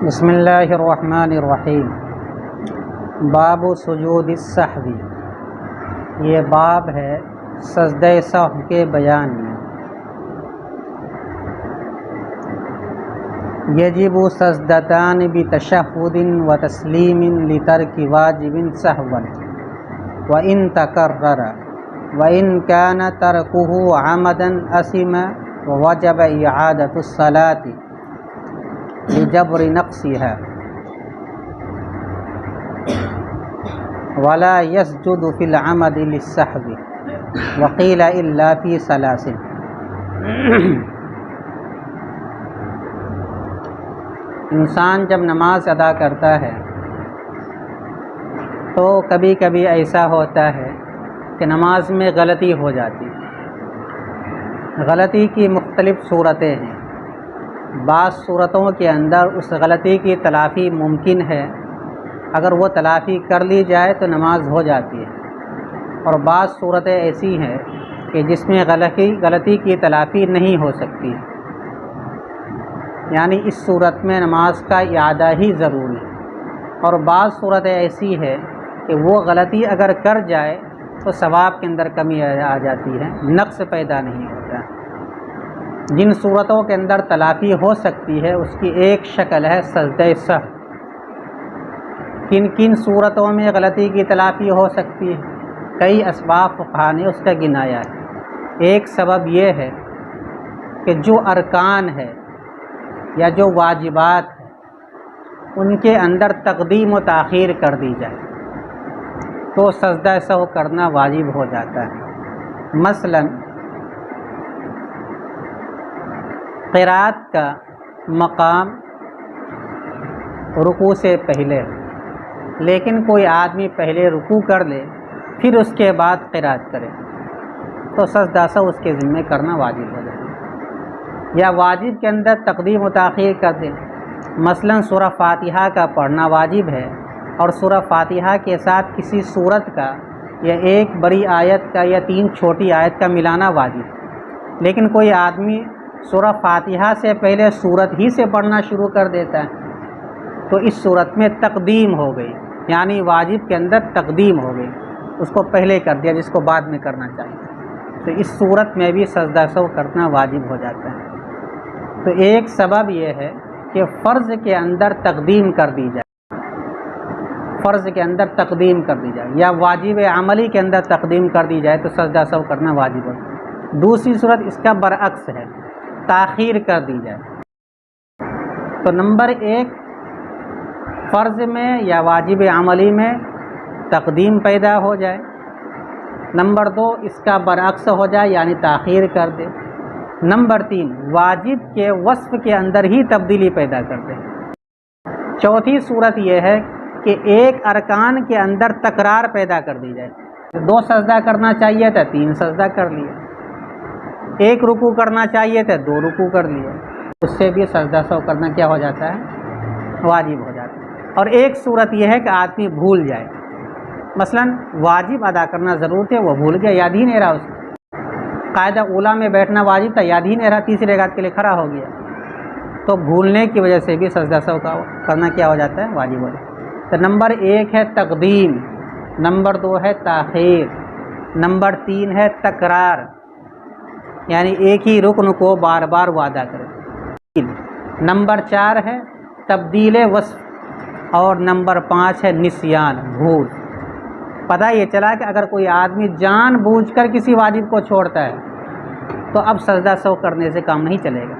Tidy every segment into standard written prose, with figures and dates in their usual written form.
بسم اللہ الرحمن الرحیم۔ باب سجود السہو، یہ باب ہے سجدہ سہو کے بیان میں۔ یجب سجدتان بتشہد و تسلیم لترک واجب سہوا وان تکرر وان کان ترکہ عمدا اثم ووجب اعادۃ الصلاۃ لجبر نقصها ولا يسجد في العمد للسهو وقيل الا في ثلاث۔ انسان جب نماز ادا کرتا ہے تو کبھی کبھی ایسا ہوتا ہے کہ نماز میں غلطی ہو جاتی ہے۔ غلطی کی مختلف صورتیں ہیں۔ بعض صورتوں کے اندر اس غلطی کی تلافی ممکن ہے، اگر وہ تلافی کر لی جائے تو نماز ہو جاتی ہے، اور بعض صورتیں ایسی ہیں کہ جس میں غلطی کی تلافی نہیں ہو سکتی، یعنی اس صورت میں نماز کا اعادہ ہی ضروری ہے۔ اور بعض صورتیں ایسی ہے کہ وہ غلطی اگر کر جائے تو ثواب کے اندر کمی آ جاتی ہے، نقص پیدا نہیں ہوتا۔ جن صورتوں کے اندر تلافی ہو سکتی ہے اس کی ایک شکل ہے سجدہ سہو۔ کن کن صورتوں میں غلطی کی تلافی ہو سکتی ہے؟ کئی اسباب فقہا نے اس کا گنایا ہے۔ ایک سبب یہ ہے کہ جو ارکان ہے یا جو واجبات ہیں ان کے اندر تقدیم و تاخیر کر دی جائے تو سجدہ سہو کرنا واجب ہو جاتا ہے۔ مثلاً قرات کا مقام رکوع سے پہلے، لیکن کوئی آدمی پہلے رکوع کر لے پھر اس کے بعد قرات کرے تو سجدہ سہو اس کے ذمہ کرنا واجب ہو جائے۔ یا واجب کے اندر تقدیم و تاخیر کر دے، مثلا سورہ فاتحہ کا پڑھنا واجب ہے اور سورہ فاتحہ کے ساتھ کسی سورت کا یا ایک بڑی آیت کا یا 3 چھوٹی آیت کا ملانا واجب ہے، لیکن کوئی آدمی سورہ فاتحہ سے پہلے سورت ہی سے پڑھنا شروع کر دیتا ہے تو اس صورت میں تقدیم ہو گئی، یعنی واجب کے اندر تقدیم ہو گئی، اس کو پہلے کر دیا جس کو بعد میں کرنا چاہیے، تو اس صورت میں بھی سجدہ سہو کرنا واجب ہو جاتا ہے۔ تو ایک سبب یہ ہے کہ فرض کے اندر تقدیم کر دی جائے، فرض کے اندر تقدیم کر دی جائے یا واجب عملی کے اندر تقدیم کر دی جائے تو سجدہ سہو کرنا واجب ہوتا ہے۔ دوسری صورت اس کا برعکس ہے، تاخیر کر دی جائے تو نمبر 1 فرض میں یا واجب عملی میں تقدیم پیدا ہو جائے، نمبر 2 اس کا برعکس ہو جائے یعنی تاخیر کر دے، نمبر 3 واجب کے وصف کے اندر ہی تبدیلی پیدا کر دے۔ چوتھی صورت یہ ہے کہ ایک ارکان کے اندر تکرار پیدا کر دی جائے، 2 سجدہ کرنا چاہیے تھا 3 سجدہ کر لیا، ایک رکوع کرنا چاہیے تھے 2 رکوع کر لیے، اس سے بھی سجدہ سہو کرنا کیا ہو جاتا ہے؟ واجب ہو جاتا ہے۔ اور ایک صورت یہ ہے کہ آدمی بھول جائے، مثلا واجب ادا کرنا ضرور تھے وہ بھول گیا، یاد ہی نہیں رہا، اس کو قاعدہ اولیٰ میں بیٹھنا واجب تھا یاد ہی نہیں رہا، تیسری رکعت کے لیے کھڑا ہو گیا، تو بھولنے کی وجہ سے بھی سجدہ سہو کرنا کیا ہو جاتا ہے؟ واجب ہو جاتا ہے۔ تو نمبر 1 ہے تقدیم، نمبر 2 ہے تاخیر، نمبر 3 ہے تکرار، یعنی ایک ہی رکن کو بار بار وہ ادا کرے، نمبر 4 ہے تبدیل وصف، اور نمبر 5 ہے نسیان، بھول۔ پتہ یہ چلا کہ اگر کوئی آدمی جان بوجھ کر کسی واجب کو چھوڑتا ہے تو اب سجدہ سہو کرنے سے کام نہیں چلے گا،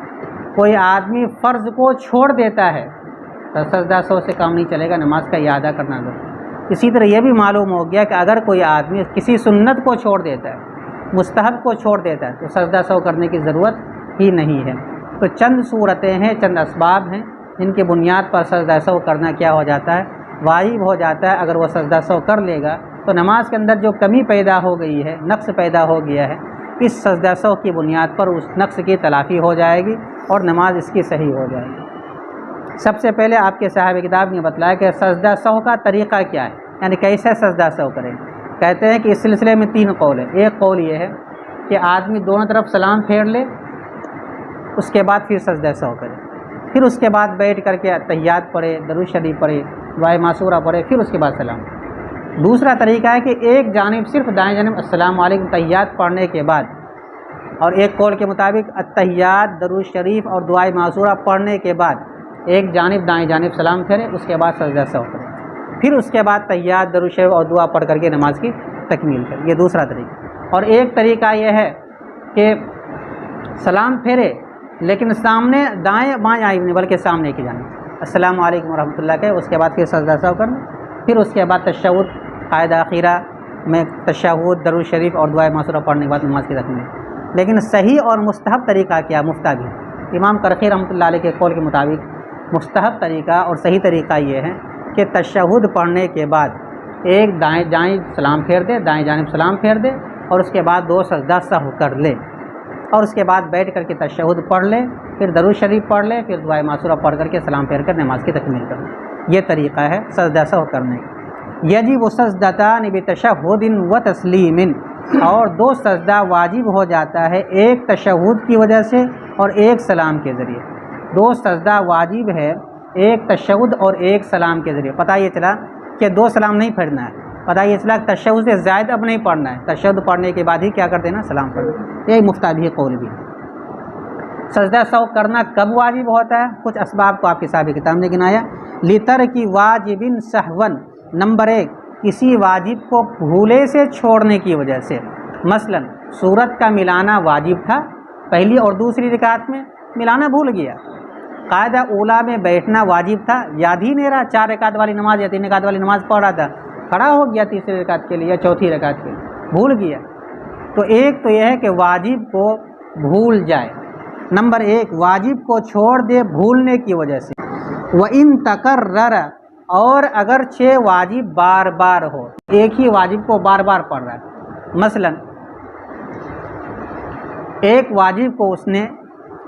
کوئی آدمی فرض کو چھوڑ دیتا ہے تو سجدہ سہو سے کام نہیں چلے گا، نماز کا اعادہ کرنا ضروری۔ اسی طرح یہ بھی معلوم ہو گیا کہ اگر کوئی آدمی کسی سنت کو چھوڑ دیتا ہے، مستحب کو چھوڑ دیتا ہے تو سجدہ سہو کرنے کی ضرورت ہی نہیں ہے۔ تو چند صورتیں ہیں، چند اسباب ہیں جن کی بنیاد پر سجدہ سہو کرنا کیا ہو جاتا ہے؟ واجب ہو جاتا ہے۔ اگر وہ سجدہ سہو کر لے گا تو نماز کے اندر جو کمی پیدا ہو گئی ہے، نقص پیدا ہو گیا ہے، اس سجدہ سہو کی بنیاد پر اس نقص کی تلافی ہو جائے گی اور نماز اس کی صحیح ہو جائے گی۔ سب سے پہلے آپ کے صاحب کتاب نے بتلایا کہ سجدہ سہو کا طریقہ کیا ہے، یعنی کیسے سجدہ سہو کریں۔ کہتے ہیں کہ اس سلسلے میں 3 قول ہیں۔ ایک قول یہ ہے کہ آدمی دونوں طرف سلام پھیر لے، اس کے بعد پھر سجدہ سہو کرے، پھر اس کے بعد بیٹھ کر کے تحیات پڑھے، درود شریف پڑھے، دعائے معصورہ پڑھے، پھر اس کے بعد سلام۔ دوسرا طریقہ ہے کہ ایک جانب صرف دائیں جانب السلام علیکم تحیات پڑھنے کے بعد، اور ایک قول کے مطابق التحیات، درود شریف اور دعائے معصورہ پڑھنے کے بعد ایک جانب دائیں جانب سلام پھیرے، اس کے بعد سجدہ سہو کرے، پھر اس کے بعد تحیات، درود شریف اور دعا پڑھ کر کے نماز کی تکمیل کرے۔ یہ دوسرا طریقہ۔ اور ایک طریقہ یہ ہے کہ سلام پھیرے لیکن سامنے دائیں بائیں آئی نہیں بلکہ سامنے کی جانب السلام علیکم ورحمۃ اللہ کہے، اس کے بعد پھر سجدہ سہو کرنا، پھر اس کے بعد تشہد، قاعدہ اخیرہ میں تشہد، درود شریف اور دعائے معصورہ پڑھنے کے بعد نماز کی تکمیل۔ لیکن صحیح اور مستحب طریقہ کیا؟ مفتابی امام کرخی رحمۃ اللہ علیہ کے قول کے مطابق مستحب طریقہ اور صحیح طریقہ یہ ہے کہ تشہد پڑھنے کے بعد ایک دائیں جانب سلام پھیر دے، دائیں جانب سلام پھیر دے، اور اس کے بعد 2 سجدہ سہو کر لے، اور اس کے بعد بیٹھ کر کے تشہد پڑھ لے، پھر درود شریف پڑھ لے، پھر دعائے معصورہ پڑھ کر کے سلام پھیر کر نماز کی تکمیل کر لے۔ یہ طریقہ ہے سجدہ سہو کرنے کا۔ یجب سجدتان بتشہد و تسلیم، اور 2 سجدہ واجب ہو جاتا ہے، ایک تشہد کی وجہ سے اور ایک سلام کے ذریعے۔ 2 سجدہ واجب ہے، ایک تشہد اور ایک سلام کے ذریعے۔ پتہ یہ چلا کہ 2 سلام نہیں پھیرنا ہے، پتہ یہ چلا تشہد سے زائد اب نہیں پڑھنا ہے، تشہد پڑھنے کے بعد ہی کیا کر دینا؟ سلام پڑھ دینا۔ یہ مفتابی قول بھی ہے۔ سجدہ سہو کرنا کب واجب ہوتا ہے؟ کچھ اسباب کو آپ کی صاحب کتاب نے گنایا۔ لترک واجب سہوا، نمبر 1 کسی واجب کو بھولے سے چھوڑنے کی وجہ سے، مثلا سورت کا ملانا واجب تھا، پہلی اور دوسری رکعت میں ملانا بھول گیا۔ قاعدہ اولا میں بیٹھنا واجب تھا، یاد ہی نہیں رہا، 4 رکعت والی نماز یا 3 رکعت والی نماز پڑھ رہا تھا، کھڑا ہو گیا تیسری رکعت کے لیے یا چوتھی رکعت کے لیے، بھول گیا۔ تو ایک تو یہ ہے کہ واجب کو بھول جائے، نمبر 1 واجب کو چھوڑ دے بھولنے کی وجہ سے۔ وَإِن تَكَرَّرَ، اور اگرچہ واجب بار بار ہو، ایک ہی واجب کو بار بار پڑھ رہا ہے، مثلا ایک واجب کو اس نے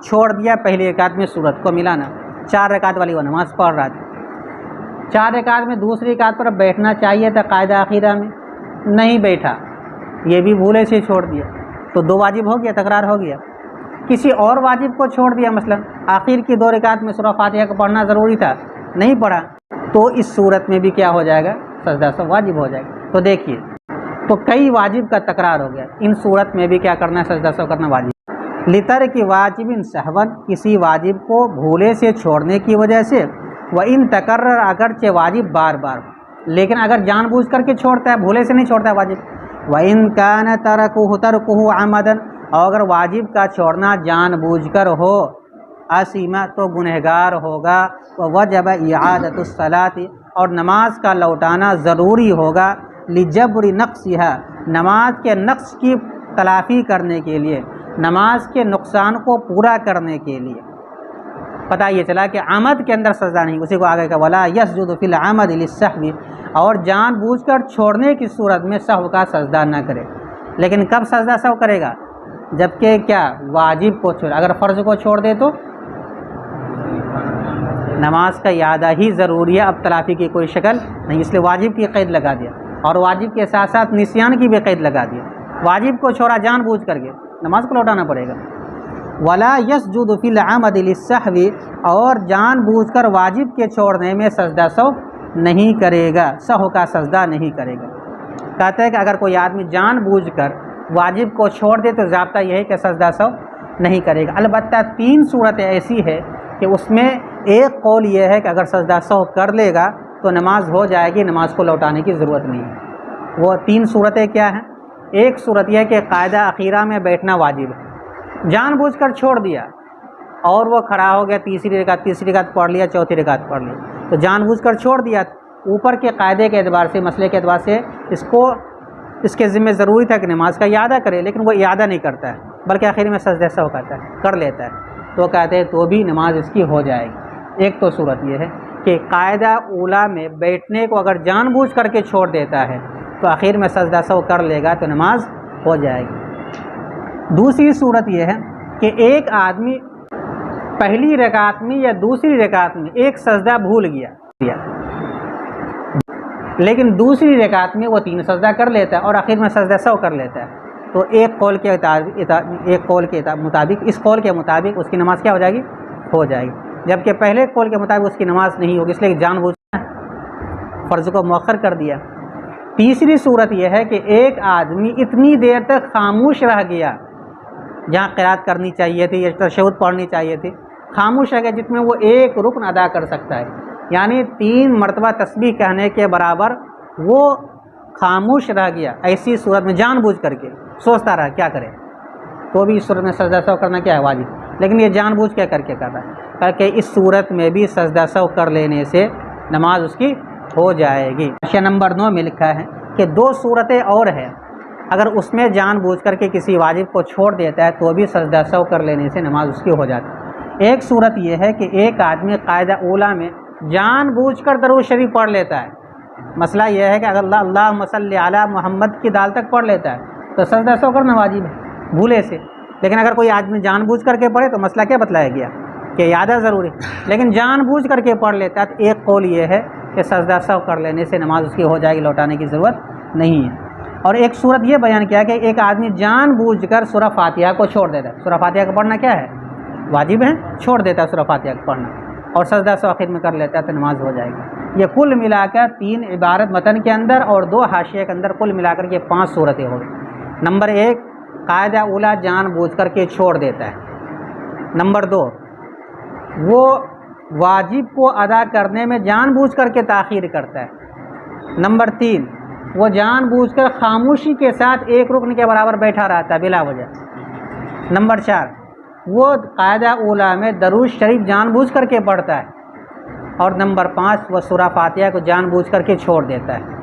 چھوڑ دیا پہلی رکعت میں سورت کو ملانا، 4 رکعت والی وہ نماز پڑھ رہا تھا، 4 رکعت میں دوسری رکعت پر بیٹھنا چاہیے تھا قاعدہ اخیرہ میں، نہیں بیٹھا، یہ بھی بھولے سے چھوڑ دیا، تو 2 واجب ہو گیا، تکرار ہو گیا۔ کسی اور واجب کو چھوڑ دیا، مثلا آخر کی 2 رکعت میں سورہ فاتحہ کو پڑھنا ضروری تھا، نہیں پڑھا، تو اس صورت میں بھی کیا ہو جائے گا؟ سجدہ سہو واجب ہو جائے گا۔ تو دیکھیے، تو کئی واجب کا تکرار ہو گیا، ان صورت میں بھی کیا کرنا ہے؟ سجدہ سہو کرنا واجب۔ لترک واجب سہوا، کسی واجب کو بھولے سے چھوڑنے کی وجہ سے، وَإِن تَكَرَّرَ، اگرچہ واجب بار بار، لیکن اگر جان بوجھ کر کے چھوڑتا ہے، بھولے سے نہیں چھوڑتا ہے واجب۔ وَإِن كَانَ تَرْكُهُ عَمَدًا، اور اگر واجب کا چھوڑنا جان بوجھ کر ہو، آثما، تو گنہگار ہوگا، وجب اعادۃ الصلاۃ، اور نماز کا لوٹانا ضروری ہوگا، لجبر نقصها، نماز کے نقص کی تلافی کرنے کے لیے، نماز کے نقصان کو پورا کرنے کے لیے۔ پتہ یہ چلا کہ عمد کے اندر سجدہ نہیں، اسی کو آگے کا ولا یسجد فی العمد للسہو، اور جان بوجھ کر چھوڑنے کی صورت میں سہو کا سجدہ نہ کرے۔ لیکن کب سجدہ سہو کرے گا؟ جبکہ کیا؟ واجب کو چھوڑ، اگر فرض کو چھوڑ دے تو نماز کا اعادہ ہی ضروری ہے، اب تلافی کی کوئی شکل نہیں، اس لیے واجب کی قید لگا دیا، اور واجب کے ساتھ ساتھ نسیان کی بھی قید لگا دیا۔ واجب کو چھوڑا جان بوجھ کر کے، نماز کو لوٹانا پڑے گا۔ ولا یسجد فی العمد للسہو، اور جان بوجھ کر واجب کے چھوڑنے میں سجدہ سہو نہیں کرے گا، سہو کا سجدہ نہیں کرے گا۔ کہتے ہیں کہ اگر کوئی آدمی جان بوجھ کر واجب کو چھوڑ دے تو ضابطہ یہ ہے کہ سجدہ سہو نہیں کرے گا۔ البتہ 3 صورتیں ایسی ہے کہ اس میں ایک قول یہ ہے کہ اگر سجدہ سہو کر لے گا تو نماز ہو جائے گی، نماز کو لوٹانے کی ضرورت نہیں ہے۔ وہ 3 صورتیں کیا ہیں؟ ایک صورت یہ ہے کہ قاعدہ اخیرہ میں بیٹھنا واجب ہے، جان بوجھ کر چھوڑ دیا اور وہ کھڑا ہو گیا، تیسری رکعت پڑھ لیا، چوتھی رکعت پڑھ لی، تو جان بوجھ کر چھوڑ دیا۔ اوپر کے قاعدے کے اعتبار سے، مسئلے کے اعتبار سے اس کے ذمہ ضروری تھا کہ نماز کا اعادہ کرے، لیکن وہ اعادہ نہیں کرتا ہے بلکہ آخر میں سجدہ سہو کر لیتا ہے، تو کہتے ہیں تو بھی نماز اس کی ہو جائے گی۔ ایک تو صورت یہ ہے کہ قاعدہ اولا میں بیٹھنے کو اگر جان بوجھ کر کے چھوڑ دیتا ہے تو آخر میں سجدہ سہو کر لے گا تو نماز ہو جائے گی۔ دوسری صورت یہ ہے کہ ایک آدمی پہلی رکعت میں یا دوسری رکعت میں ایک سجدہ بھول گیا، لیکن دوسری رکعت میں وہ 3 سجدہ کر لیتا ہے اور آخر میں سجدہ سہو کر لیتا ہے، تو ایک قول کے مطابق اس قول کے مطابق اس کی نماز کیا ہو جائے گی؟ ہو جائے گی۔ جبکہ پہلے قول کے مطابق اس کی نماز نہیں ہوگی، اس لیے جان بوجھ کر فرض کو مؤخر کر دیا۔ تیسری صورت یہ ہے کہ ایک آدمی اتنی دیر تک خاموش رہ گیا جہاں قرات کرنی چاہیے تھی یا تشہد پڑھنی چاہیے تھی، خاموش رہ گیا جس میں وہ ایک رکن ادا کر سکتا ہے، یعنی 3 مرتبہ تسبیح کہنے کے برابر وہ خاموش رہ گیا، ایسی صورت میں جان بوجھ کر کے سوچتا رہا کیا کرے، تو بھی اس صورت میں سجدہ سہو کرنا کیا ہے؟ واجب۔ لیکن یہ جان بوجھ کے کر کے کر رہا ہے، تاکہ اس صورت میں بھی سجدہ سہو کر لینے سے نماز اس کی ہو جائے گی۔ حاشیہ نمبر 9 میں لکھا ہے کہ 2 صورتیں اور ہیں، اگر اس میں جان بوجھ کر کے کسی واجب کو چھوڑ دیتا ہے تو بھی سجدہ سہو کر لینے سے نماز اس کی ہو جاتی ہے۔ ایک صورت یہ ہے کہ ایک آدمی قاعدہ اولیٰ میں جان بوجھ کر درود شریف پڑھ لیتا ہے، مسئلہ یہ ہے کہ اگر اللہم صلی علی محمد کی دال تک پڑھ لیتا ہے تو سجدہ سہو کرنا واجب ہے بھولے سے، لیکن اگر کوئی آدمی جان بوجھ کر کے پڑھے تو مسئلہ کیا بتلایا گیا کہ یادہ ضروری، لیکن جان بوجھ کر کے پڑھ لیتا ہے تو ایک قول یہ ہے کہ سجدہ سہو کر لینے سے نماز اس کی ہو جائے گی، لوٹانے کی ضرورت نہیں ہے۔ اور ایک صورت یہ بیان کیا کہ ایک آدمی جان بوجھ کر سورہ فاتحہ کو چھوڑ دیتا ہے، سورہ فاتحہ کو پڑھنا کیا ہے؟ واجب ہے، چھوڑ دیتا ہے سورہ فاتحہ کو پڑھنا اور سجدہ سہو آخر میں کر لیتا ہے تو نماز ہو جائے گی۔ یہ کل ملا کر 3 عبارت متن کے اندر اور 2 حاشیے کے اندر کل ملا کر کے 5 صورتیں ہو گئی۔ نمبر 1 قاعدہ اولیٰ جان بوجھ کر کے چھوڑ دیتا ہے۔ نمبر 2 وہ واجب کو ادا کرنے میں جان بوجھ کر کے تاخیر کرتا ہے۔ نمبر 3 وہ جان بوجھ کر خاموشی کے ساتھ ایک رکن کے برابر بیٹھا رہتا ہے بلا وجہ۔ نمبر 4 وہ قاعدہ اولیٰ میں درود شریف جان بوجھ کر کے پڑھتا ہے۔ اور نمبر 5 وہ سورہ فاتحہ کو جان بوجھ کر کے چھوڑ دیتا ہے۔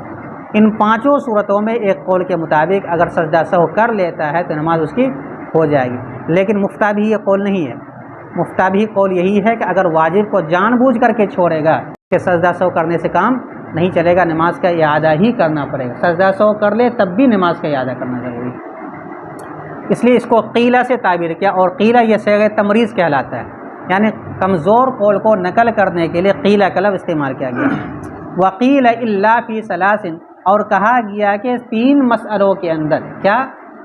ان 5 صورتوں میں ایک قول کے مطابق اگر سجدہ سہو کر لیتا ہے تو نماز اس کی ہو جائے گی، لیکن مفتابی یہ قول نہیں ہے۔ مفتابی قول یہی ہے کہ اگر واجب کو جان بوجھ کر کے چھوڑے گا کہ سجدہ سہو کرنے سے کام نہیں چلے گا، نماز کا اعادہ ہی کرنا پڑے گا، سجدہ سہو کر لے تب بھی نماز کا اعادہ کرنا ضروری ہے۔ اس لیے اس کو قیلہ سے تعبیر کیا، اور قیلہ یہ صیغہ تمریض کہلاتا ہے، یعنی کمزور قول کو نقل کرنے کے لیے قیلہ کا لفظ استعمال کیا گیا۔ وقیل الا فی ثلاث، اور کہا گیا کہ 3 مسئلوں کے اندر، کیا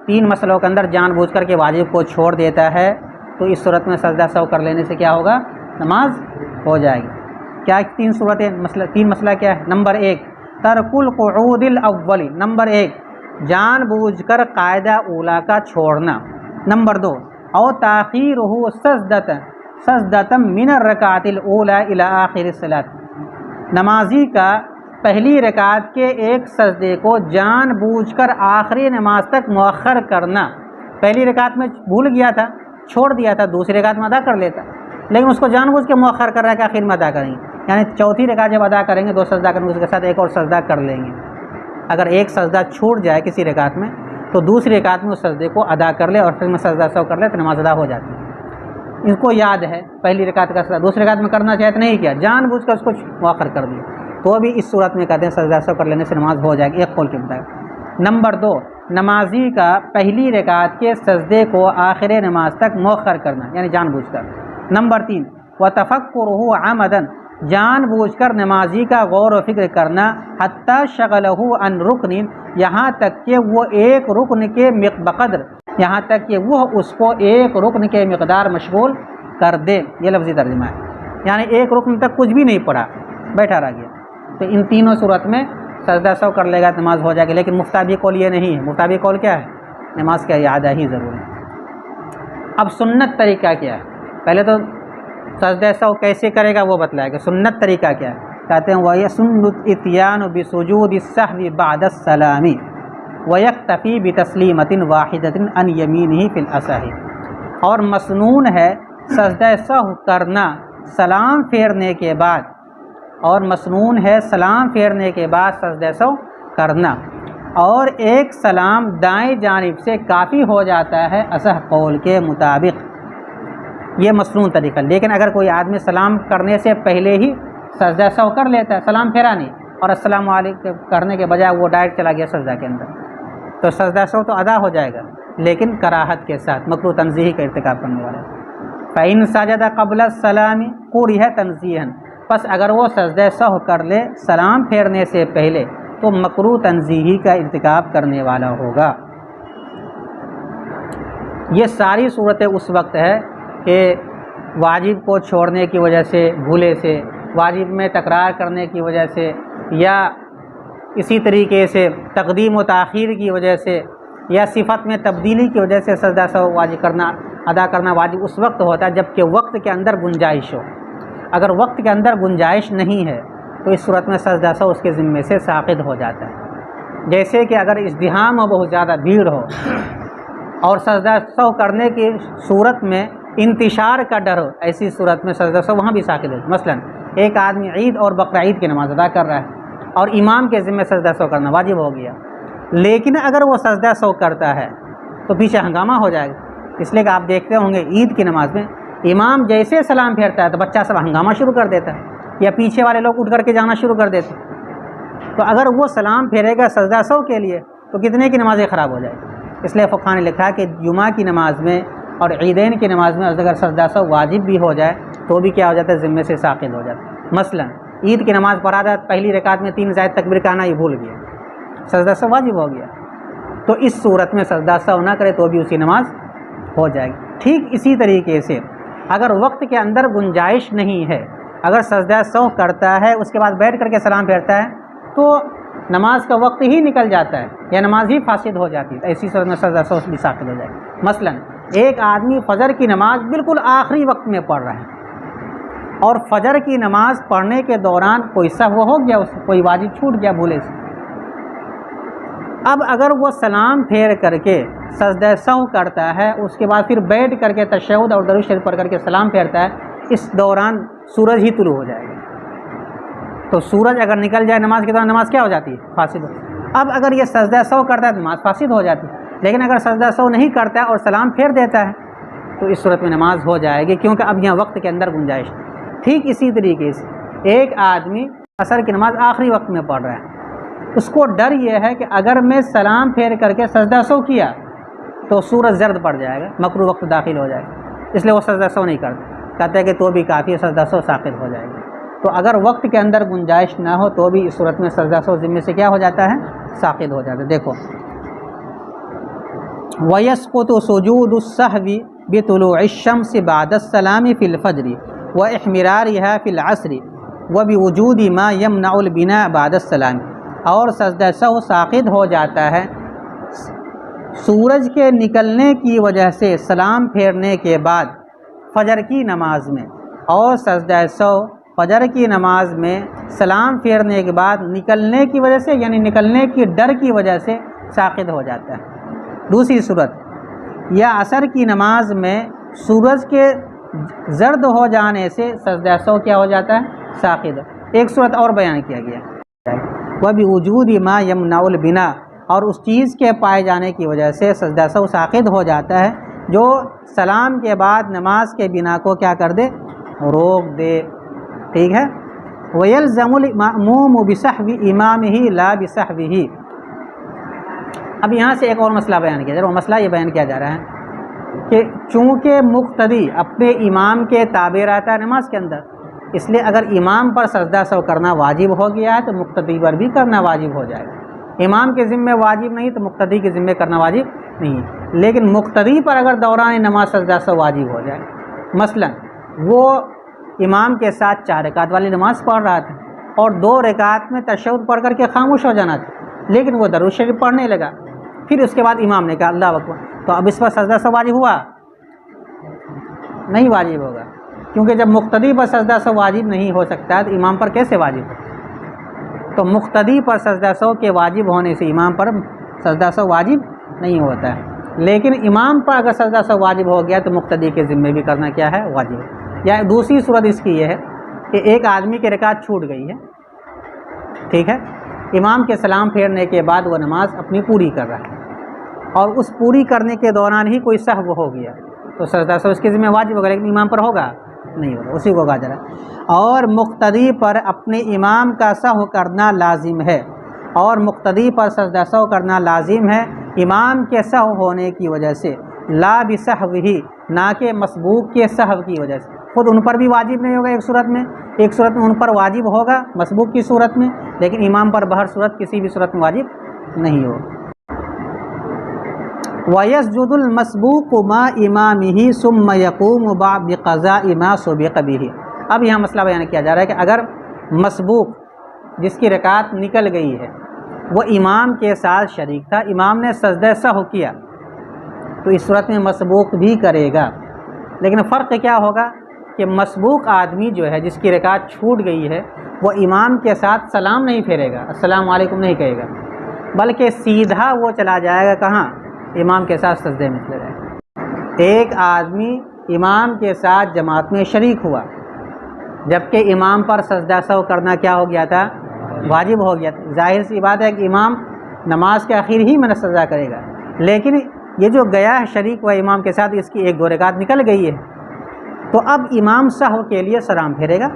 3 مسئلوں کے اندر جان بوجھ کر کے واجب کو چھوڑ دیتا ہے تو اس صورت میں سجدہ سہو کر لینے سے کیا ہوگا؟ نماز ہو جائے گی۔ کیا 3 صورتیں؟ 3 مسئلہ کیا ہے؟ نمبر 1 ترک القعود الاولی، نمبر 1 جان بوجھ کر قاعدہ اولیٰ کا چھوڑنا۔ نمبر 2 او تاخیرہ سجدۃ من الرکعۃ الاولی الی آخر الصلاۃ، نمازی کا پہلی رکعت کے ایک سجدے کو جان بوجھ کر آخری نماز تک مؤخر کرنا۔ پہلی رکعت میں بھول گیا تھا، چھوڑ دیا تھا، دوسری رکعت میں ادا کر لیتا، لیکن اس کو جان بوجھ کے مؤخر کر رہا ہے کہ آخر میں ادا کریں گے، یعنی چوتھی رکعت جب ادا کریں گے 2 سجدہ کریں گے، اس کے ساتھ ایک اور سجدہ کر لیں گے۔ اگر ایک سجدہ چھوٹ جائے کسی رکعت میں تو دوسری رکعت میں اس سجدے کو ادا کر لے اور پھر میں سجدہ سہو کر لے تو نماز ادا ہو جاتی ہے۔ ان کو یاد ہے پہلی رکعت کا سجدہ دوسری رکعت میں کرنا چاہتے نہیں کیا، جان بوجھ کر اس کو مؤخر کر دیا، تو بھی اس صورت میں کہتے ہیں سجدہ سہو کر لینے سے نماز ہو جائے گی، ایک قول کے مطابق۔ نمبر 2 نمازی کا پہلی رکعت کے سجدے کو آخر نماز تک مؤخر کرنا، یعنی جان بوجھ کر۔ نمبر 3 وتفکرہ عمدا، جان بوجھ کر نمازی کا غور و فکر کرنا، حتی شغلہ عن رکن، یہاں تک کہ وہ ایک رکن کے بقدر، یہاں تک کہ وہ اس کو ایک رکن کے مقدار مشغول کر دے، یہ لفظی ترجمہ ہے، یعنی ایک رکن تک کچھ بھی نہیں پڑھا، بیٹھا رہ گیا، تو ان تینوں صورت میں سجدہ سہو کر لے گا نماز ہو جائے گی۔ لیکن مفتابی قول یہ نہیں ہے، مفتابی قول کیا ہے؟ نماز کا اعادہ ہی ضروری ہے۔ اب سنت طریقہ کیا ہے؟ پہلے تو سجدہ سہو کیسے کرے گا وہ بتلایا کہ سنت طریقہ کیا ہے۔ کہتے ہیں وَيَسُنُّ الْإِتْيَانُ بِسُجُودِ السَّهْوِ بَعْدَ السَّلَامِ وَيَكْتَفِي بِتَسْلِيمَةٍ وَاحِدَةٍ عَنْ يَمِينِهِ فِي الْأَصَحِّ، اور مسنون ہے سجدہ سہو کرنا سلام پھیرنے کے بعد، اور مسنون ہے سلام پھیرنے کے بعد سجدہ سہو کرنا، اور ایک سلام دائیں جانب سے کافی ہو جاتا ہے اصح قول کے مطابق، یہ مسنون طریقہ۔ لیکن اگر کوئی آدمی سلام کرنے سے پہلے ہی سجدہ سہو کر لیتا ہے، سلام پھیرا نہیں اور السلام علیکم کرنے کے بجائے وہ ڈائریکٹ چلا گیا سجدہ کے اندر، تو سجدہ سہو تو ادا ہو جائے گا لیکن کراہت کے ساتھ، مکروہ تنزیہی کا ارتکاب کرنے والا ہے۔ فَإِن سَجَدَ قَبْلَ السَّلَامِ كُرِهَ تَنزِيهًا، پس اگر وہ سجدہ سہو کر لے سلام پھیرنے سے پہلے تو مکروہ تنزیہی کا ارتکاب کرنے والا ہوگا۔ یہ ساری صورتیں اس وقت ہے کہ واجب کو چھوڑنے کی وجہ سے، بھولے سے، واجب میں تکرار کرنے کی وجہ سے، یا اسی طریقے سے تقدیم و تاخیر کی وجہ سے، یا صفت میں تبدیلی کی وجہ سے سجدہ سہو واجب ادا کرنا واجب اس وقت ہوتا ہے جب کہ وقت کے اندر گنجائش ہو۔ اگر وقت کے اندر گنجائش نہیں ہے تو اس صورت میں سجدہ سہو اس کے ذمے سے ساقط ہو جاتا ہے۔ جیسے کہ اگر ازدحام ہو، بہت زیادہ بھیڑ ہو اور سجدہ سہو کرنے کی صورت میں انتشار کا ڈر ہو، ایسی صورت میں سجدہ سہو وہاں بھی ساقط ہو۔ مثلا ایک آدمی عید اور بقرہ عید کی نماز ادا کر رہا ہے اور امام کے ذمے سجدہ سہو کرنا واجب ہو گیا، لیکن اگر وہ سجدہ سہو کرتا ہے تو پیچھے ہنگامہ ہو جائے گا۔ اس لیے کہ آپ دیکھتے ہوں گے عید کی نماز میں امام جیسے سلام پھیرتا ہے تو بچہ سب ہنگامہ شروع کر دیتا ہے، یا پیچھے والے لوگ اٹھ کر کے جانا شروع کر دیتے ہیں۔ تو اگر وہ سلام پھیرے گا سجدہ سہو کے لیے تو کتنے کی نمازیں خراب ہو جائے گی۔ اس لیے فقہاء نے لکھا کہ جمعہ کی نماز میں اور عیدین کی نماز میں اگر سجدہ سہو واجب بھی ہو جائے تو بھی کیا ہو جاتا ہے، ذمے سے ساقط ہو جاتا ہے۔ مثلا عید کی نماز پڑھا تھا، پہلی رکعت میں 3 زائد تکبیر کہنا یہ بھول گیا، سجدہ سہو واجب ہو گیا، تو اس صورت میں سجدہ سہو نہ کرے تو بھی اسی نماز ہو جائے گی۔ ٹھیک اسی طریقے سے اگر وقت کے اندر گنجائش نہیں ہے، اگر سجدہ سہو کرتا ہے اس کے بعد بیٹھ کر کے سلام پھیرتا ہے تو نماز کا وقت ہی نکل جاتا ہے یا نماز ہی فاسد ہو جاتی ہے، ایسی صورت میں سجدہ سہو بھی ساقط ہو جائے گی۔ مثلا ایک آدمی فجر کی نماز بالکل آخری وقت میں پڑھ رہا ہے اور فجر کی نماز پڑھنے کے دوران کوئی سہو ہو گیا، کوئی واجب چھوٹ گیا بھولے سے، اب اگر وہ سلام پھیر کر کے سجدہ سہو کرتا ہے، اس کے بعد پھر بیٹھ کر کے تشہد اور درود شریف پڑھ کر کے سلام پھیرتا ہے، اس دوران سورج ہی طلوع ہو جائے گا، تو سورج اگر نکل جائے نماز کے دوران نماز کیا ہو جاتی ہے، فاسد ہو۔ اب اگر یہ سجدہ سہو کرتا ہے تو نماز فاسد ہو جاتی ہے، لیکن اگر سجدہ سہو نہیں کرتا ہے اور سلام پھیر دیتا ہے تو اس صورت میں نماز ہو جائے گی، کیونکہ اب یہاں وقت کے اندر گنجائش ہے۔ ٹھیک اسی طریقے سے ایک آدمی عصر کی نماز آخری وقت میں پڑھ رہا ہے، اس کو ڈر یہ ہے کہ اگر میں سلام پھیر کر کے سجدہ سہو کیا تو سورج زرد پڑ جائے گا، مکروہ وقت داخل ہو جائے گا، اس لیے وہ سجدہ سہو نہیں کرتا، کہتے ہیں کہ تو بھی کافی سجدہ سہو ساقط ہو جائے گا۔ تو اگر وقت کے اندر گنجائش نہ ہو تو بھی اس صورت میں سجدہ سہو ذمے سے کیا ہو جاتا ہے، ساقط ہو جاتا ہے۔ دیکھو وَيَسْقُطُ سُجُودُ السَّهْوِ بِطُلُوعِ الشَّمْسِ بَعْدَ السَّلَامِ فِي الْفَجْرِ وَإِحْمِرَارِهَا فِي الْعَصْرِ وَبِوُجُودِ مَا يَمْنَعُ الْبِنَاءَ بَعْدَ السَّلَامِ، اور سجدہ سہو ساقط ہو جاتا ہے سورج کے نکلنے کی وجہ سے سلام پھیرنے کے بعد فجر کی نماز میں، اور سجدہ سہو فجر کی نماز میں سلام پھیرنے کے بعد نکلنے کی وجہ سے، یعنی نکلنے کی ڈر کی وجہ سے ساقط ہو جاتا ہے۔ دوسری صورت، یا عصر کی نماز میں سورج کے زرد ہو جانے سے سجدہ سہو کیا ہو جاتا ہے، ساقط۔ ایک صورت اور بیان کیا گیا، وَبِوُجُودِ مَا يَمْنَعُ الْبِنَاءَ، اور اس چیز کے پائے جانے کی وجہ سے سجدہ سہو ساقط ہو جاتا ہے جو سلام کے بعد نماز کے بنا کو کیا کر دے، روک دے، ٹھیک ہے۔ وَيَلْزَمُ الْمَأْمُومُ بِسَحْوِ إِمَامِهِ لَا بِسَحْوِهِ۔ اب یہاں سے ایک اور مسئلہ بیان کیا جا رہا ہے، وہ مسئلہ یہ بیان کیا جا رہا ہے کہ چونکہ مقتدی اپنے امام کے تابع رہتا ہے نماز کے اندر، اس لیے اگر امام پر سجدہ سہو کرنا واجب ہو گیا ہے تو مقتدی پر بھی کرنا واجب ہو جائے گا۔ امام کے ذمے واجب نہیں تو مقتدی کے ذمے کرنا واجب نہیں ہے، لیکن مقتدی پر اگر دوران نماز سجدہ سہو واجب ہو جائے، مثلا وہ امام کے ساتھ 4 رکعت والی نماز پڑھ رہا تھا اور 2 رکعت میں تشہد پڑھ کر کے خاموش ہو جانا تھا، لیکن وہ درود شریف پڑھنے لگا، پھر اس کے بعد امام نے کہا اللہ اکبر، تو اب اس پر سجدہ سہو واجب ہوا؟ نہیں واجب ہوگا، کیونکہ جب مقتدی پر سجدہ سہو واجب نہیں ہو سکتا ہے تو امام پر کیسے واجب ہو؟ تو مقتدی پر سجدہ سہو کے واجب ہونے سے امام پر سجدہ سہو واجب نہیں ہوتا ہے، لیکن امام پر اگر سجدہ سہو واجب ہو گیا تو مقتدی کے ذمے بھی کرنا کیا ہے، واجب ہے۔ یا دوسری صورت اس کی یہ ہے کہ ایک آدمی کی رکعت چھوٹ گئی ہے، ٹھیک ہے، امام کے سلام پھیرنے کے بعد وہ نماز اپنی پوری کر رہا ہے اور اس پوری کرنے کے دوران ہی کوئی سہو ہو گیا تو سجدہ سہو اس کے ذمہ واجب ہوگا، لیکن امام پر ہوگا نہیں ہوگا، اسی کو کہا جا رہا ہے۔ اور مقتدی پر اپنے امام کا سہو کرنا لازم ہے، اور مقتدی پر سجدہ سہو کرنا لازم ہے امام کے سہو ہونے کی وجہ سے، لا بسہوہ، نہ کہ مسبوق کے سہو کی وجہ سے۔ خود ان پر بھی واجب نہیں ہوگا ایک صورت میں ان پر واجب ہوگا مسبوق کی صورت میں، لیکن امام پر بہر صورت کسی بھی صورت میں واجب نہیں ہوگا۔ وَيَسْجُدُ الْمَسْبُوقُ مَعَ إِمَامِهِ ثُمَّ يَقُومُ بِقَضَاءِ مَا سُبِقَ بِهِ۔ اب یہاں مسئلہ بیان کیا جا رہا ہے کہ اگر مسبوق جس کی رکعت نکل گئی ہے وہ امام کے ساتھ شریک تھا، امام نے سجدہ سہو کیا، تو اس صورت میں مسبوق بھی کرے گا، لیکن فرق کیا ہوگا کہ مسبوق آدمی جو ہے جس کی رکعت چھوٹ گئی ہے وہ امام کے ساتھ سلام نہیں پھیرے گا، السلام علیکم نہیں کہے گا، بلکہ سیدھا وہ چلا جائے گا کہاں؟ امام کے ساتھ سجدے میں چلا جائے گا۔ ایک آدمی امام کے ساتھ جماعت میں شریک ہوا، جبکہ امام پر سجدہ سہو کرنا کیا ہو گیا تھا؟ واجب ہو گیا تھا۔ ظاہر سی بات ہے کہ امام نماز کے آخر ہی میں سجدہ کرے گا، لیکن یہ جو گیا ہے شریک ہوا امام کے ساتھ، اس کی ایک دو رکعت نکل گئی ہے، تو اب امام سہو کے لیے سلام پھیرے گا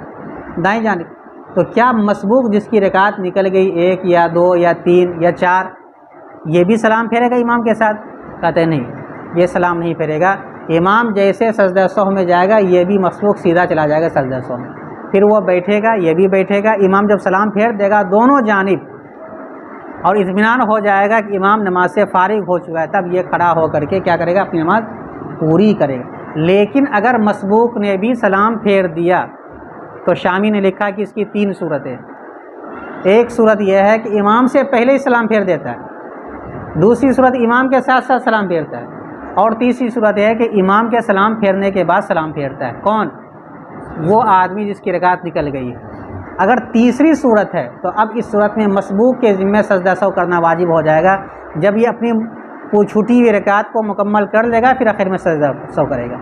دائیں جانب۔ تو کیا مسبوق جس کی رکعت نکل گئی ایک یا دو یا تین یا چار، یہ بھی سلام پھیرے گا امام کے ساتھ؟ کہتے نہیں، یہ سلام نہیں پھیرے گا۔ امام جیسے سجدہ سہو میں جائے گا یہ بھی مسبوق سیدھا چلا جائے گا سجدہ سہو میں، پھر وہ بیٹھے گا یہ بھی بیٹھے گا، امام جب سلام پھیر دے گا دونوں جانب اور اطمینان ہو جائے گا کہ امام نماز سے فارغ ہو چکا ہے، تب یہ کھڑا ہو کر کے کیا کرے گا؟ اپنی نماز پوری کرے گا۔ لیکن اگر مسبوق نے بھی سلام پھیر دیا تو شامی نے لکھا کہ اس کی تین صورتیں، ایک صورت یہ ہے کہ امام سے پہلے ہی سلام پھیر دیتا ہے، دوسری صورت امام کے ساتھ ساتھ سلام پھیرتا ہے، اور تیسری صورت یہ ہے کہ امام کے سلام پھیرنے کے بعد سلام پھیرتا ہے۔ کون؟ وہ آدمی جس کی رکعت نکل گئی ہے۔ اگر تیسری صورت ہے تو اب اس صورت میں مسبوق کے ذمہ سجدہ سہو کرنا واجب ہو جائے گا، جب یہ اپنی چھوٹی ہوئی رکعت کو مکمل کر لے گا پھر آخر میں سجدہ سہو کرے گا۔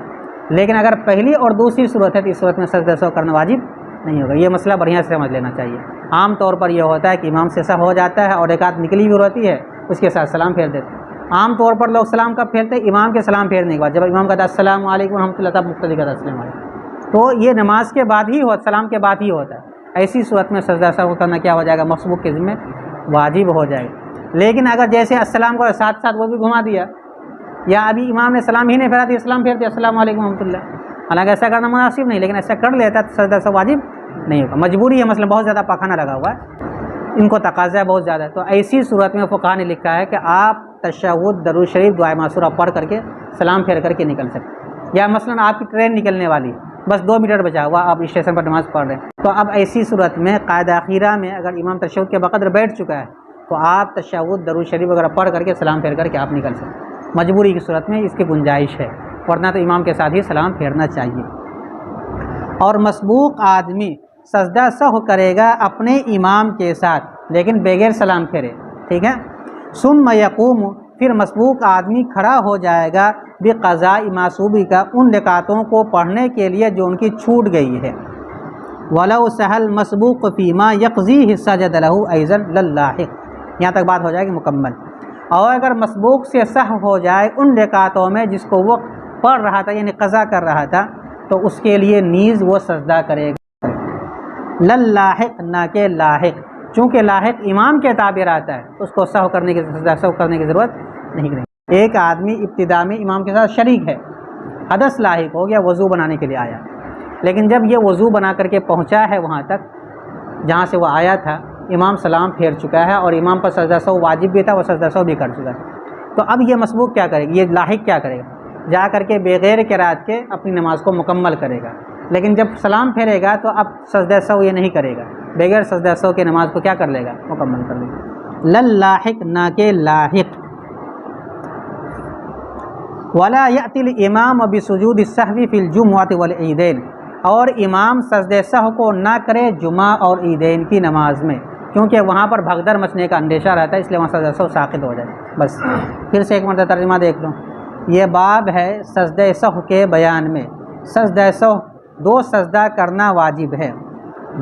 لیکن اگر پہلی اور دوسری صورت ہے تو اس صورت میں سجدہ سہو کرنا واجب نہیں ہوگا۔ یہ مسئلہ بڑھیا سے سمجھ لینا چاہیے۔ عام طور پر یہ ہوتا ہے کہ امام سے سہو ہو جاتا ہے اور رکعت نکلی بھی ہوتی ہے، اس کے ساتھ سلام پھیر دیتے ہیں۔ عام طور پر لوگ سلام کب پھیرتے ہیں؟ امام کے سلام پھیرنے کے بعد، جب امام کہتا ہے السلام علیکم ورحمۃ اللہ تب مقتدی کہتا ہے السلام علیکم، تو یہ نماز کے بعد ہی ہوتا، سلام کے بعد ہی ہوتا ہے۔ ایسی صورت میں سجدہ سہو کرنا کیا ہو جائے گا؟ مسبوق کے ذمہ واجب ہو جائے گا۔ لیکن اگر جیسے السلام کو ساتھ ساتھ وہ بھی گھما دیا، یا ابھی امام نے سلام ہی نہیں پھیرا دیا اسلام پھیر دیا السلام علیکم ورحمۃ اللہ، حالانکہ ایسا کرنا مناسب نہیں، لیکن ایسا کر لیتا تو سجدہ سہو واجب نہیں ہوگا، مجبوری ہے۔ مثلا بہت زیادہ پاخانہ لگا ہوا ہے، ان کو تقاضا ہے بہت زیادہ، تو ایسی صورت میں فقہا نے لکھا ہے کہ آپ تشہد، درود شریف، دعائے معصورہ پڑھ کر کے سلام پھیر کر کے نکل سکتے۔ یا مثلا آپ کی ٹرین نکلنے والی، بس 2 منٹ بچا ہوا، آپ اسٹیشن پر نماز پڑھ رہے ہیں، تو اب ایسی صورت میں قاعدہ اخیرہ میں اگر امام تشہد کے بقدر بیٹھ چکا ہے تو آپ تشہد، درود شریف وغیرہ پڑھ کر کے سلام پھیر کر کے آپ نکل سکتے۔ مجبوری کی صورت میں اس کی گنجائش ہے، ورنہ تو امام کے ساتھ ہی سلام پھیرنا چاہیے۔ اور مسبوق آدمی سجدہ سہو کرے گا اپنے امام کے ساتھ لیکن بغیر سلام پھیرے، ٹھیک ہے۔ ثم یقوم، پھر مسبوق آدمی کھڑا ہو جائے گا بقضاء ما سبق، ان رکعتوں کو پڑھنے کے لیے جو ان کی چھوٹ گئی ہے۔ ولو سہل مسبوق فیما یقضیہ سجد لہ ایضا للاحق، یہاں تک بات ہو جائے گی مکمل۔ اور اگر مسبوق سے سہو ہو جائے ان رکعتوں میں جس کو وہ پڑھ رہا تھا یعنی قضا کر رہا تھا، تو اس کے لیے نیز وہ سجدہ کرے گا، للاحق نہ کہ لاحق، چونکہ لاحق امام کے تابع آتا ہے اس کو سہو کرنے کی ضرورت نہیں کرے۔ ایک آدمی ابتدا میں امام کے ساتھ شریک ہے، حدث لاحق ہو گیا، وضو بنانے کے لیے آیا، لیکن جب یہ وضو بنا کر کے پہنچا ہے وہاں تک جہاں سے وہ آیا تھا، امام سلام پھیر چکا ہے اور امام پر سجدہ سہو واجب بھی تھا، وہ سجدہ سہو بھی کر چکا ہے، تو اب یہ مسبوق کیا کرے گا؟ یہ لاحق کیا کرے گا؟ جا کر کے بغیر قرات کے اپنی نماز کو مکمل کرے گا، لیکن جب سلام پھیرے گا تو اب سجدہ سہو یہ نہیں کرے گا، بغیر سجدہ سہو کے نماز کو کیا کر لے گا؟ مکمل کر لے گا، للاحق نہ کہ لاحق۔ ولا یأتی الامام بسجود السہو فی الجمعۃ والعیدین، اور امام سجدہ سہو کو نہ کرے جمعہ اور عیدین کی نماز میں، کیونکہ وہاں پر بھگدڑ مچنے کا اندیشہ رہتا ہے، اس لیے وہاں سجدہ سہو ساقط ہو جائے۔ بس پھر سے ایک مرتبہ ترجمہ دیکھ لو، یہ باب ہے سجدہ سہو کے بیان میں۔ سجدہ سہو 2 سجدہ کرنا واجب ہے،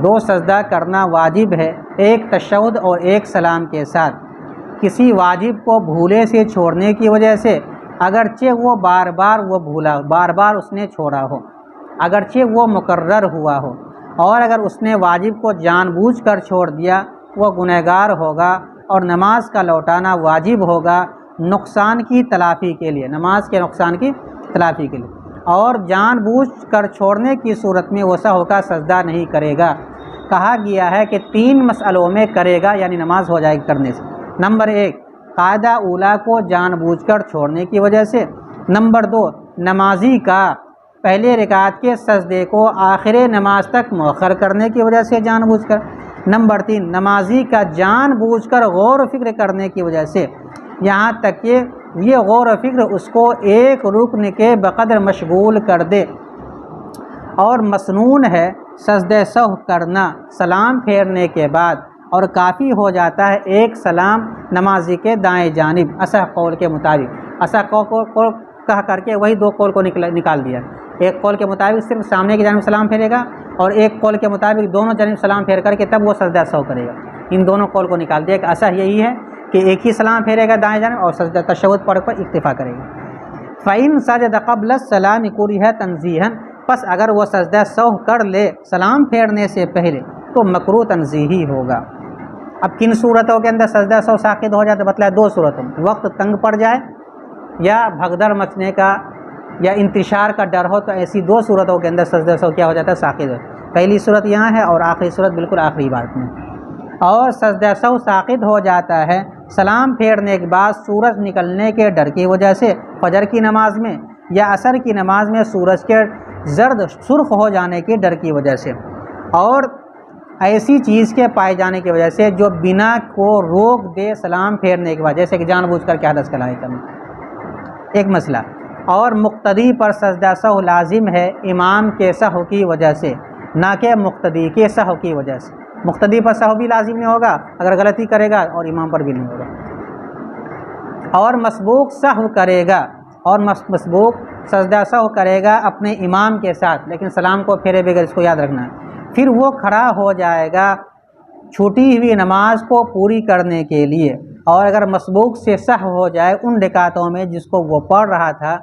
2 سجدہ کرنا واجب ہے، ایک تشہد اور ایک سلام کے ساتھ۔ کسی واجب کو بھولے سے چھوڑنے کی وجہ سے، اگرچہ وہ بار بار اس نے چھوڑا ہو، اگرچہ وہ مقرر ہوا ہو، اور اگر اس نے واجب کو جان بوجھ کر چھوڑ دیا وہ گنہگار ہوگا اور نماز کا لوٹانا واجب ہوگا نقصان کی تلافی کے لیے، نماز کے نقصان کی تلافی کے لیے، اور جان بوجھ کر چھوڑنے کی صورت میں وہ سہو کا سجدہ نہیں کرے گا۔ کہا گیا ہے کہ 3 مسئلوں میں کرے گا، یعنی نماز ہو جائے گی کرنے سے۔ نمبر 1، قاعدہ اولا کو جان بوجھ کر چھوڑنے کی وجہ سے۔ نمبر 2، نمازی کا پہلے رکعت کے سجدے کو آخر نماز تک مؤخر کرنے کی وجہ سے جان بوجھ کر۔ نمبر 3، نمازی کا جان بوجھ کر غور و فکر کرنے کی وجہ سے، یہاں تک کہ یہ غور و فکر اس کو ایک رکن کے بقدر مشغول کر دے۔ اور مسنون ہے سجدہ سہو کرنا سلام پھیرنے کے بعد، اور کافی ہو جاتا ہے ایک سلام نمازی کے دائیں جانب اصح قول کے مطابق۔ اصح قول کہہ کر کے وہی 2 قول کو نکال دیا۔ ایک قول کے مطابق صرف سامنے کی جانب سلام پھیرے گا، اور ایک قول کے مطابق دونوں جانب سلام پھیر کر کے تب وہ سجدہ سہو کرے گا۔ ان دونوں قول کو نکال دیا کہ اصح یہی ہے کہ ایک ہی سلام پھیرے گا دائیں جانب اور سجدہ تشہد پڑھ کر اکتفا کرے گا۔ فَإِن سَجَدَ قَبْلَ السَّلَامِ كُرِهَ تَنزِيهًا، پس اگر وہ سجدہ سہو کر لے سلام پھیرنے سے پہلے تو مکروہ تنزیہی ہوگا۔ اب کن صورتوں کے اندر سجدہ سہو ساقط ہو جاتا ہے؟ بتلایا 2 صورتوں میں، وقت تنگ پڑ جائے یا بھگدڑ مچنے کا یا انتشار کا ڈر ہو، تو ایسی 2 صورتوں کے اندر سجدہ سہو کیا ہو جاتا ہے؟ ساقط ہو۔ پہلی صورت یہاں ہے اور آخری صورت بالکل آخری بات میں۔ اور سجدہ سہو ساقط ہو جاتا ہے سلام پھیرنے کے بعد سورج نکلنے کے ڈر کی وجہ سے، فجر کی نماز میں یا عصر کی نماز میں سورج کے زرد سرخ ہو جانے کے ڈر کی وجہ سے، اور ایسی چیز کے پائے جانے کی وجہ سے جو بنا کو روک دے سلام پھیرنے کے بعد، جیسے کہ جان بوجھ کر کے حدث کلائی کرنا، ایک مسئلہ۔ اور مقتدی پر سجدہ سہو لازم ہے امام کے سہو کی وجہ سے، نہ کہ مقتدی کے سہو کی وجہ سے۔ مقتدی پر سہو بھی لازم نہیں ہوگا اگر غلطی کرے گا، اور امام پر بھی نہیں ہوگا۔ اور مسبوق سہو کرے گا، اور مسبوق سجدہ سہو کرے گا اپنے امام کے ساتھ، لیکن سلام کو پھیرے بغیر، اس کو یاد رکھنا ہے۔ پھر وہ کھڑا ہو جائے گا چھوٹی ہوئی نماز کو پوری کرنے کے لیے، اور اگر مسبوق سے سہو ہو جائے ان رکعتوں میں جس کو وہ پڑھ رہا تھا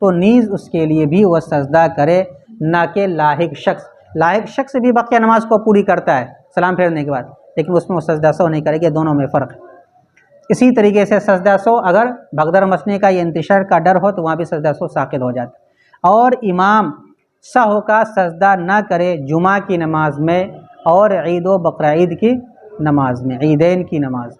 تو نیز اس کے لیے بھی وہ سجدہ کرے، نہ کہ لاحق شخص۔ لاحق شخص بھی بقیہ نماز کو پوری کرتا ہے سلام پھیرنے کے بعد، لیکن اس میں وہ سجدہ سہو نہیں کرے گا، دونوں میں فرق ہے۔ اسی طریقے سے سجدہ سہو اگر بھگدڑ مچنے کا یا انتشار کا ڈر ہو تو وہاں بھی سجدہ سہو ساقط ہو جاتا ہے۔ اور امام سہو کا سجدہ نہ کرے جمعہ کی نماز میں اور عید و بقرعید کی نماز میں، عیدین کی نماز۔